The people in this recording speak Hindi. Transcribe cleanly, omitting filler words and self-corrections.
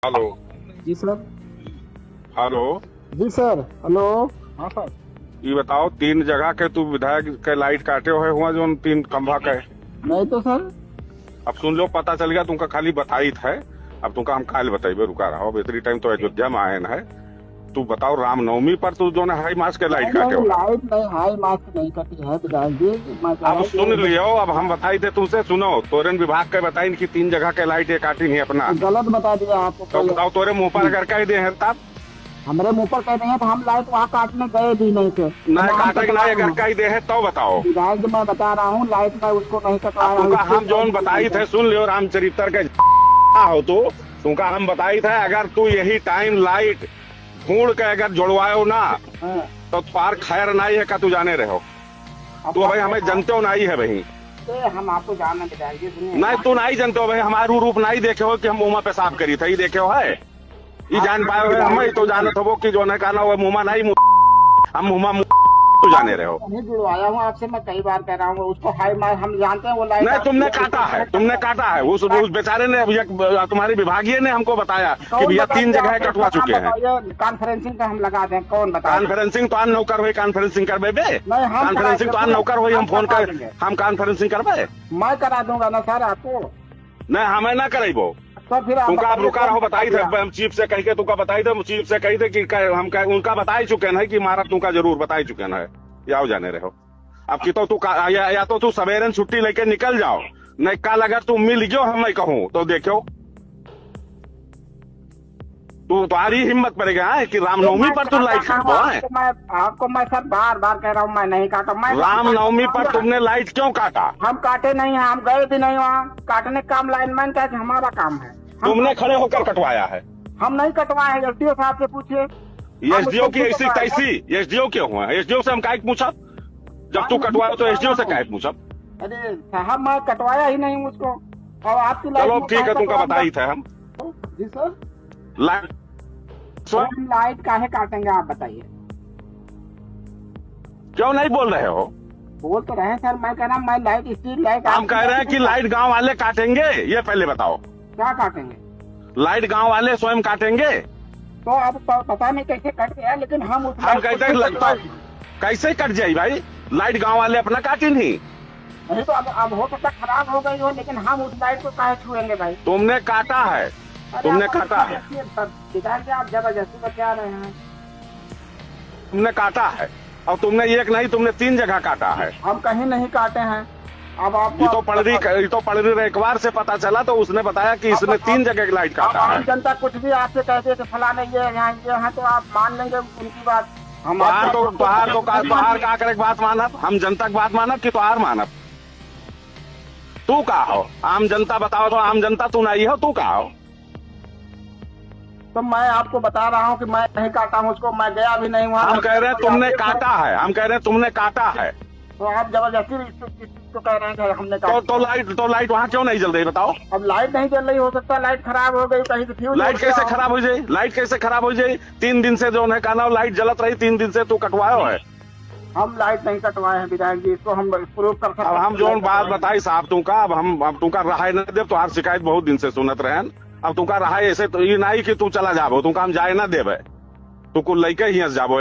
हेलो। जी सर। हेलो। जी सर। हेलो। हाँ सर। ये बताओ, 3 जगह के तू विधायक के लाइट काटे हुए हुआ जो 3 खंभा के। नहीं तो सर। अब सुन लो, पता चल गया तुमका खाली बताई है। अब तुमका हम काल बताइबे, रुका रहो। अब इतनी टाइम तो अयोध्या में आए है। तू बताओ, रामनवमी पर तू जो है हाई मास के लाइट काटे हो। लाइट नहीं, हाई मास्क नहीं कटी है विधायक जी। अब सुन लियो, अब हम बताई थे तुमसे। सुनो, तोरेन विभाग के बताई कि 3 जगह के लाइट ये काटी नहीं अपना। गलत बता दिया आपको। तो बताओ, तोरे मुंह पर अगर कह दे हैं तब। हमारे मुंह पर कह देंगे तो हम लाइट वहाँ काटने गए भी नहीं थे। नहीं काटे नहीं, अगर कह दे है तो बताओ। विधायक जी मैं बता रहा हूँ, लाइट में उसको नहीं कटवाया। तुमका हम जो बताई थे, सुन लियो, रामचरित्र के हो तुमका हम बताई थे, अगर तू यही टाइम लाइट ढूंढ के अगर जुड़वायो ना तो पार खैर नहीं है का तू जाने रहो। तू भाई हमें जानते हो नहीं है भाई। हम आपको जानना विधायक जी। नहीं तू नहीं जानते हो भाई, हमारू रूप नहीं देखे हो कि हम मुँह पे साफ करी थे। ये देखे हो है, ये जान पाए हो। हमें तो जानत हो कि जो है कहना वो मुँह नहीं, हम मुँह तू जाने रहे हो। नहीं जुड़वाया हूँ आपसे, मैं कई बार कह रहा हूँ उसको हाई मार हम जानते हैं वो लाइट। नहीं तुमने काटा है, तुमने काटा है। उस बेचारे ने, तुम्हारी विभागीय ने हमको बताया कि भैया 3 जगह कटवा चुके हैं। कॉन्फ्रेंसिंग का हम लगा दें, कौन बता। कॉन्फ्रेंसिंग तो आन नौकर हुई, कॉन्फ्रेंसिंग करबे बे। कॉन्फ्रेंसिंग तो आन नौकर हुई, हम फोन कर, हम कॉन्फ्रेंसिंग करबे। मैं करा दूंगा ना सर आपको। नहीं हमें ना करेबो। तो फिर तुमका आप रुका रहो, बताई थे हम चीफ से कह के, तुमका बताई थे, चीफ से कही थे कि हम उनका बताई चुके हैं कि महाराज तुमका जरूर बताई चुके हैं। याओ जाने रहो। अब की तो तू या तो तू सवेरे छुट्टी लेके निकल जाओ, नहीं कल अगर तू मिल गयो हम कहूँ तो देखो तू तुम्हारी हिम्मत पड़ेगा है कि रामनवमी पर तू लाइट काटो है। आपको मैं सर बार बार कह रहा हूँ मैं नहीं काटा। मैं रामनवमी पर तुमने लाइट क्यों काटा? हम काटे नहीं है, हम गए भी नहीं वहाँ काटने का काम। लाइनमैन का हमारा काम है। तुमने खड़े होकर कटवाया है। हम नहीं कटवाए हैं, एसडीओ साहब से पूछिए। एसडीओ की ऐसी तैसी, एसडीओ क्यों हुआ? एसडीओ से हम काहे पूछा? जब तू कटवाया तो एसडीओ से काहे पूछा? अरे साहब मैं कटवाया ही नहीं उसको। और आपकी चलो ठीक है, तुमका बताई थे हम। जी सर। लाइट काहे काटेंगे आप बताइए? क्यों नहीं बोल रहे हो? बोल तो रहे हैं सर, मैं कह रहा हूँ मैं लाइट स्ट्रीट लाइट। हम कह रहे हैं कि लाइट गांव वाले काटेंगे, ये पहले बताओ। क्या काटेंगे? लाइट गांव वाले स्वयं काटेंगे। तो अब पता नहीं कैसे कट गया, लेकिन हम कहते हैं कैसे कट जाये भाई, लाइट गांव वाले अपना काटी नहीं तो अब हो सकता खराब हो गई हो, लेकिन हम उस लाइट को काहे छुएंगे भाई? तुमने काटा है, तुमने काटा है। विधायक आप जबरदस्ती बचा रहे हैं। तुमने काटा है और तुमने एक नहीं, तुमने 3 जगह काटा है। हम कहीं नहीं काटे हैं। अब आप ये तो पड़री रेखवार से पता चला, तो उसने बताया कि इसने 3 जगह की लाइट काटा है। आम जनता कुछ भी आपसे कहते हैं फलाने ये यहाँ तो आप मान लेंगे उनकी बात। बाहर का करे बात मानब, हम जनता की बात मानब कि तोहार मानब? तू का हो? आम जनता बताओ तो आम जनता तू नहीं हो, तू का हो? तो मैं आपको बता रहा हूँ कि मैं नहीं काटा हूँ उसको, मैं गया भी नहीं वहाँ। हम कह रहे हैं तुमने काटा है, हम कह रहे हैं तुमने काटा है। तो आप जबरदस्ती तो कह रहे हैं कि हमने काटा। तो लाइट वहाँ क्यों नहीं जल रही बताओ? अब लाइट नहीं जल रही, हो सकता लाइट खराब हो गई कहीं से फ्यूज। लाइट कैसे खराब हो जाए? लाइट कैसे खराब हो जाए? 3 दिन से जो है कहना लाइट जलत रही, 3 दिन से तू कटवायो है। हम लाइट नहीं कटवाए हैं विधायक जी, इसको हम प्रूव कर सकते हैं। अब हम जो बात बताई साहब तुमका, अब तुमका रहा न दे, तो हर शिकायत बहुत दिन से सुनत रहे। अब तुमका रहा ऐसे तो ये नहीं कि तू चला जाबो, तुमका हम जाए ना देवे, तू कुल लैके ही जाबो।